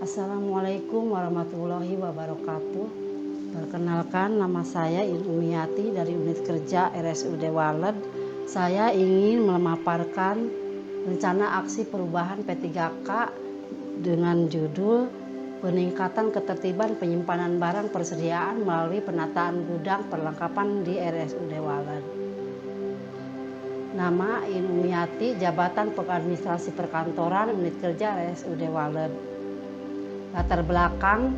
Assalamualaikum warahmatullahi wabarakatuh. Perkenalkan, nama saya Ilmiati dari Unit Kerja RSUD Walet. Saya ingin memaparkan rencana aksi perubahan P3K dengan judul peningkatan ketertiban penyimpanan barang persediaan melalui penataan gudang perlengkapan di RSUD Walet. Nama Ilmiati, Jabatan Pengadministrasi Perkantoran, Unit Kerja RSUD Walet. Latar belakang,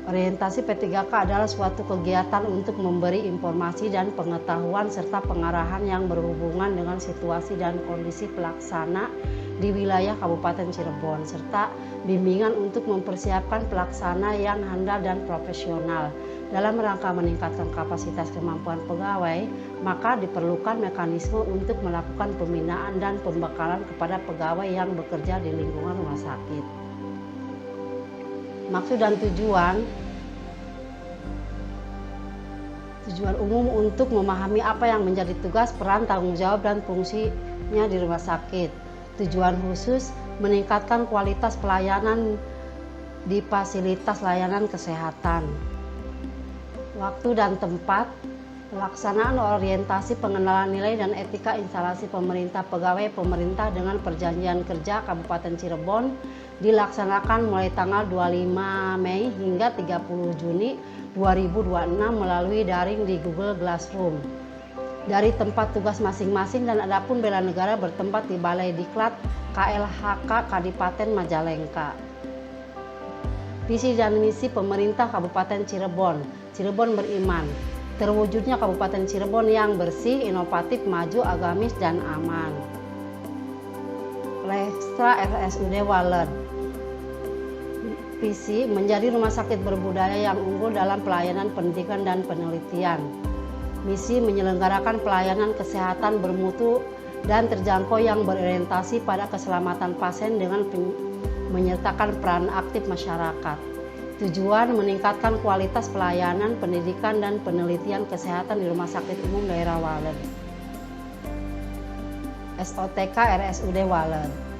orientasi P3K adalah suatu kegiatan untuk memberi informasi dan pengetahuan serta pengarahan yang berhubungan dengan situasi dan kondisi pelaksana di wilayah Kabupaten Cirebon, serta bimbingan untuk mempersiapkan pelaksana yang handal dan profesional. Dalam rangka meningkatkan kapasitas kemampuan pegawai, maka diperlukan mekanisme untuk melakukan pembinaan dan pembekalan kepada pegawai yang bekerja di lingkungan rumah sakit. Maksud dan tujuan umum untuk memahami apa yang menjadi tugas, peran, tanggung jawab, dan fungsinya di rumah sakit. Tujuan khusus meningkatkan kualitas pelayanan di fasilitas layanan kesehatan. Waktu dan tempat, pelaksanaan orientasi pengenalan nilai dan etika instalasi pemerintah pegawai pemerintah dengan perjanjian kerja Kabupaten Cirebon dilaksanakan mulai tanggal 25 Mei hingga 30 Juni 2026 melalui daring di Google Classroom dari tempat tugas masing-masing, dan adapun bela negara bertempat di Balai Diklat KLHK Kadipaten Majalengka. Visi dan misi pemerintah Kabupaten Cirebon. Cirebon beriman terwujudnya Kabupaten Cirebon yang bersih, inovatif, maju, agamis, dan aman. Lestra RSUD Walet. Visi menjadi rumah sakit berbudaya yang unggul dalam pelayanan pendidikan dan penelitian. Misi menyelenggarakan pelayanan kesehatan bermutu dan terjangkau yang berorientasi pada keselamatan pasien dengan menyertakan peran aktif masyarakat. Tujuan meningkatkan kualitas pelayanan pendidikan dan penelitian kesehatan di Rumah Sakit Umum Daerah Walet. SOTK RSUD Walet.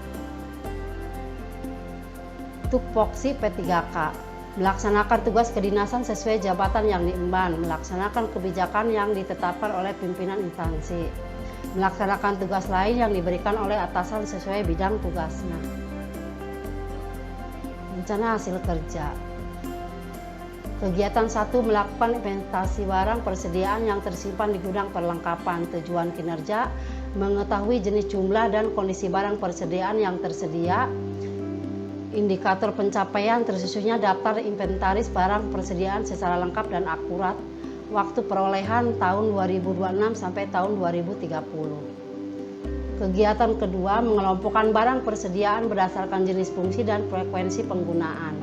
Tupoksi P3K, melaksanakan tugas kedinasan sesuai jabatan yang diemban, melaksanakan kebijakan yang ditetapkan oleh pimpinan instansi, melaksanakan tugas lain yang diberikan oleh atasan sesuai bidang tugasnya. Rencana hasil kerja. Kegiatan 1, melakukan inventasi barang persediaan yang tersimpan di gudang perlengkapan. Tujuan kinerja, mengetahui jenis, jumlah, dan kondisi barang persediaan yang tersedia. Indikator pencapaian, tersusunnya daftar inventaris barang persediaan secara lengkap dan akurat. Waktu perolehan tahun 2026 sampai tahun 2030. Kegiatan kedua, mengelompokkan barang persediaan berdasarkan jenis, fungsi, dan frekuensi penggunaan.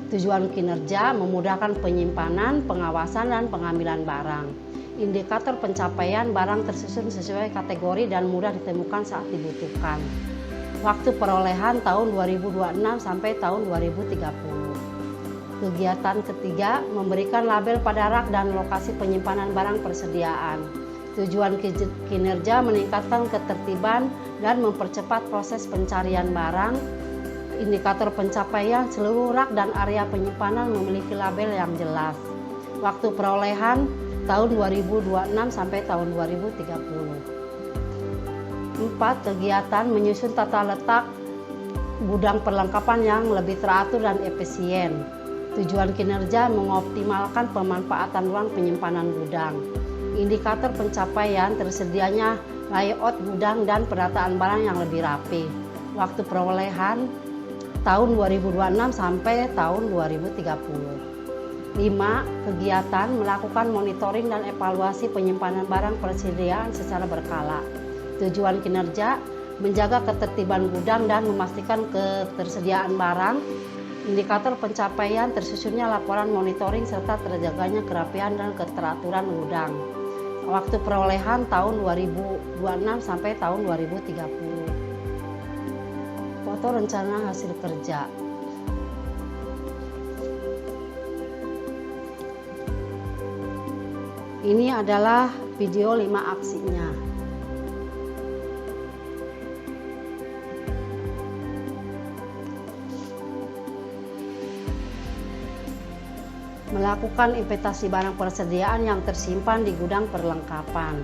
Tujuan kinerja, memudahkan penyimpanan, pengawasan, dan pengambilan barang. Indikator pencapaian, barang tersusun sesuai kategori dan mudah ditemukan saat dibutuhkan. Waktu perolehan tahun 2026 sampai tahun 2030. Kegiatan ketiga, memberikan label pada rak dan lokasi penyimpanan barang persediaan. Tujuan kinerja, meningkatkan ketertiban dan mempercepat proses pencarian barang. Indikator pencapaian, seluruh rak dan area penyimpanan memiliki label yang jelas. Waktu perolehan tahun 2026 sampai tahun 2030. 4. Kegiatan menyusun tata letak gudang perlengkapan yang lebih teratur dan efisien. Tujuan kinerja, mengoptimalkan pemanfaatan ruang penyimpanan gudang. Indikator pencapaian, tersedianya layout gudang dan penataan barang yang lebih rapi. Waktu perolehan tahun 2026 sampai tahun 2030. 5. Kegiatan melakukan monitoring dan evaluasi penyimpanan barang persediaan secara berkala. Tujuan kinerja, menjaga ketertiban gudang dan memastikan ketersediaan barang. Indikator pencapaian, tersusunnya laporan monitoring serta terjaganya kerapian dan keteraturan gudang. Waktu perolehan tahun 2026 sampai tahun 2030. Foto rencana hasil kerja. Ini adalah video 5 aksinya. melakukan inventasi barang persediaan yang tersimpan di gudang perlengkapan,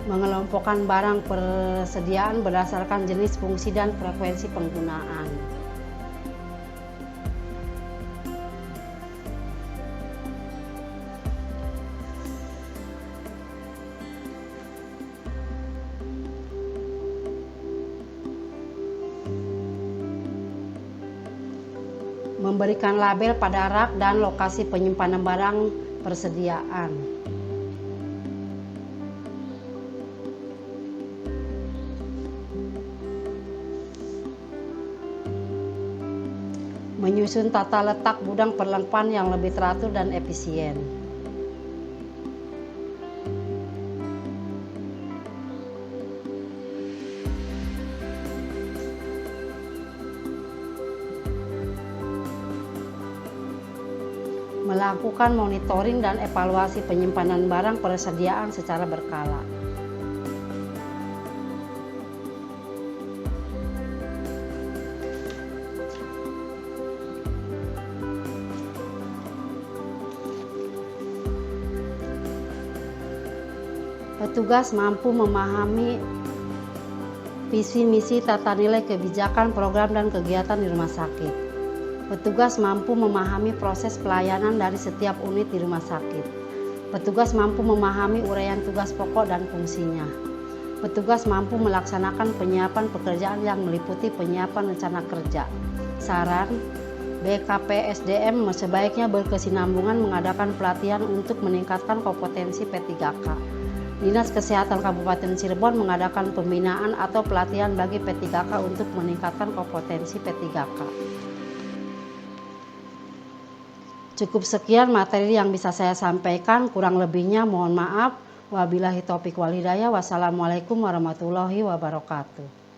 mengelompokkan barang persediaan berdasarkan jenis, fungsi, dan frekuensi penggunaan. Memberikan label pada rak dan lokasi penyimpanan barang persediaan. Menyusun tata letak gudang perlengkapan yang lebih teratur dan efisien. Melakukan monitoring dan evaluasi penyimpanan barang persediaan secara berkala. Petugas mampu memahami visi misi, tata nilai, kebijakan, program, dan kegiatan di rumah sakit. Petugas mampu memahami proses pelayanan dari setiap unit di rumah sakit. Petugas mampu memahami uraian tugas pokok dan fungsinya. Petugas mampu melaksanakan penyiapan pekerjaan yang meliputi penyiapan rencana kerja. Saran, BKPSDM sebaiknya berkesinambungan mengadakan pelatihan untuk meningkatkan kompetensi P3K. Dinas Kesehatan Kabupaten Cirebon mengadakan pembinaan atau pelatihan bagi P3K untuk meningkatkan kompetensi P3K. Cukup sekian materi yang bisa saya sampaikan, kurang lebihnya mohon maaf. Wabillahi taufiq wal hidayah. Wassalamualaikum warahmatullahi wabarakatuh.